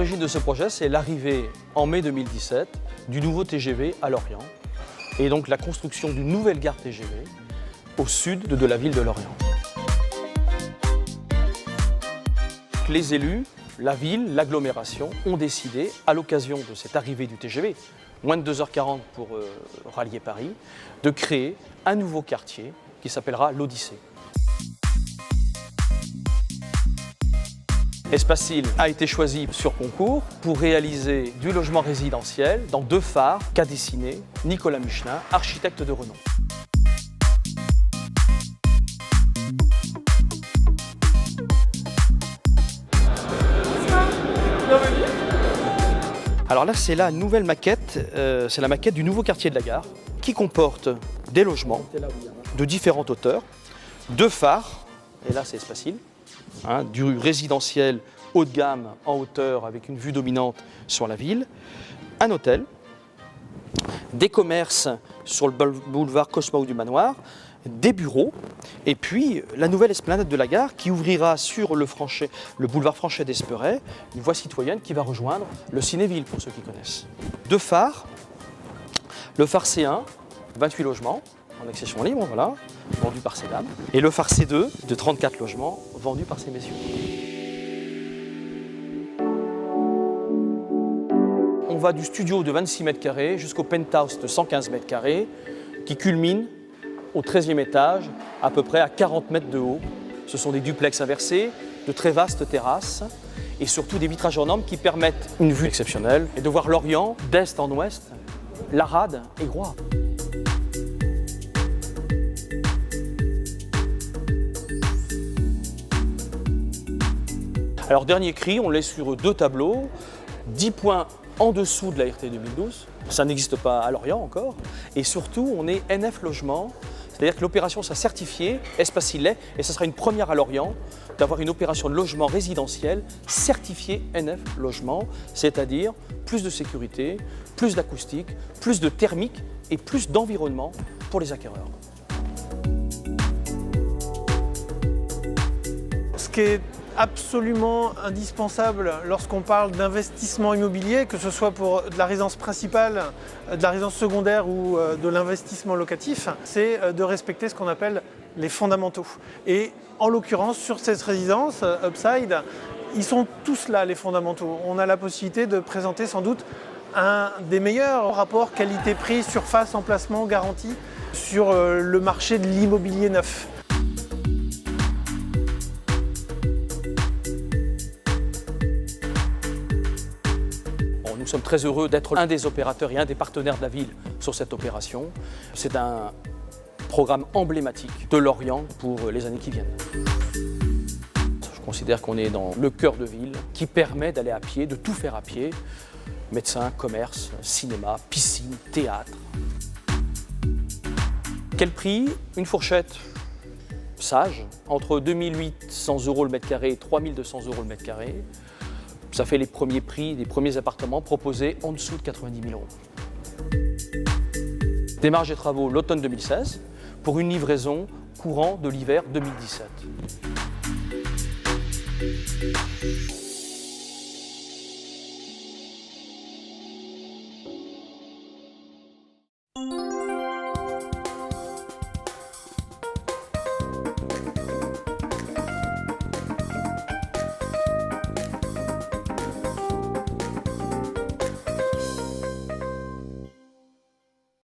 l'origine de ce projet, c'est l'arrivée en mai 2017 du nouveau TGV à Lorient et donc la construction d'une nouvelle gare TGV au sud de la ville de Lorient. Les élus, la ville, l'agglomération ont décidé, à l'occasion de cette arrivée du TGV, moins de 2h40 pour rallier Paris, de créer un nouveau quartier qui s'appellera l'Odyssée. Espacil a été choisi sur concours pour réaliser du logement résidentiel dans 2 phares qu'a dessiné Nicolas Michelin, architecte de renom. Alors là, c'est la nouvelle maquette, c'est la maquette du nouveau quartier de la gare qui comporte des logements de différentes hauteurs, 2 phares, et là c'est Espacil, du résidentiel haut de gamme en hauteur avec une vue dominante sur la ville, un hôtel, des commerces sur le boulevard Cosmo du Manoir, des bureaux, et puis la nouvelle esplanade de la gare qui ouvrira sur le boulevard Franchet d'Esperet, une voie citoyenne qui va rejoindre le Cinéville pour ceux qui connaissent. 2 phares, le phare C1, 28 logements en accession libre, voilà, vendu par ces dames, et le phare C2 de 34 logements vendu par ces messieurs. On va du studio de 26 mètres carrés jusqu'au penthouse de 115 mètres carrés qui culmine au 13e étage, à peu près à 40 mètres de haut. Ce sont des duplex inversés, de très vastes terrasses et surtout des vitrages en norme qui permettent une vue exceptionnelle et de voir Lorient d'est en ouest, la rade et Groix. Alors dernier cri, on l'est sur 2 tableaux, 10 points en dessous de la RT 2012, ça n'existe pas à Lorient encore, et surtout on est NF Logement, c'est-à-dire que l'opération sera certifiée, Espacil l'est, et ce sera une première à Lorient d'avoir une opération de logement résidentiel certifiée NF Logement, c'est-à-dire plus de sécurité, plus d'acoustique, plus de thermique et plus d'environnement pour les acquéreurs. Ce qui est absolument indispensable lorsqu'on parle d'investissement immobilier, que ce soit pour de la résidence principale, de la résidence secondaire ou de l'investissement locatif, c'est de respecter ce qu'on appelle les fondamentaux. Et en l'occurrence, sur cette résidence, Upside, ils sont tous là, les fondamentaux. On a la possibilité de présenter sans doute un des meilleurs rapports qualité-prix, surface, emplacement, garantie sur le marché de l'immobilier neuf. Nous sommes très heureux d'être un des opérateurs et un des partenaires de la ville sur cette opération. C'est un programme emblématique de Lorient pour les années qui viennent. Je considère qu'on est dans le cœur de ville qui permet d'aller à pied, de tout faire à pied. Médecins, commerce, cinéma, piscine, théâtre. Quel prix? Une fourchette sage, entre 2 800 € le mètre carré et 3 200 € le mètre carré. Ça fait les premiers prix des premiers appartements proposés en dessous de 90 000 €. Démarrage des travaux l'automne 2016 pour une livraison courant de l'hiver 2017.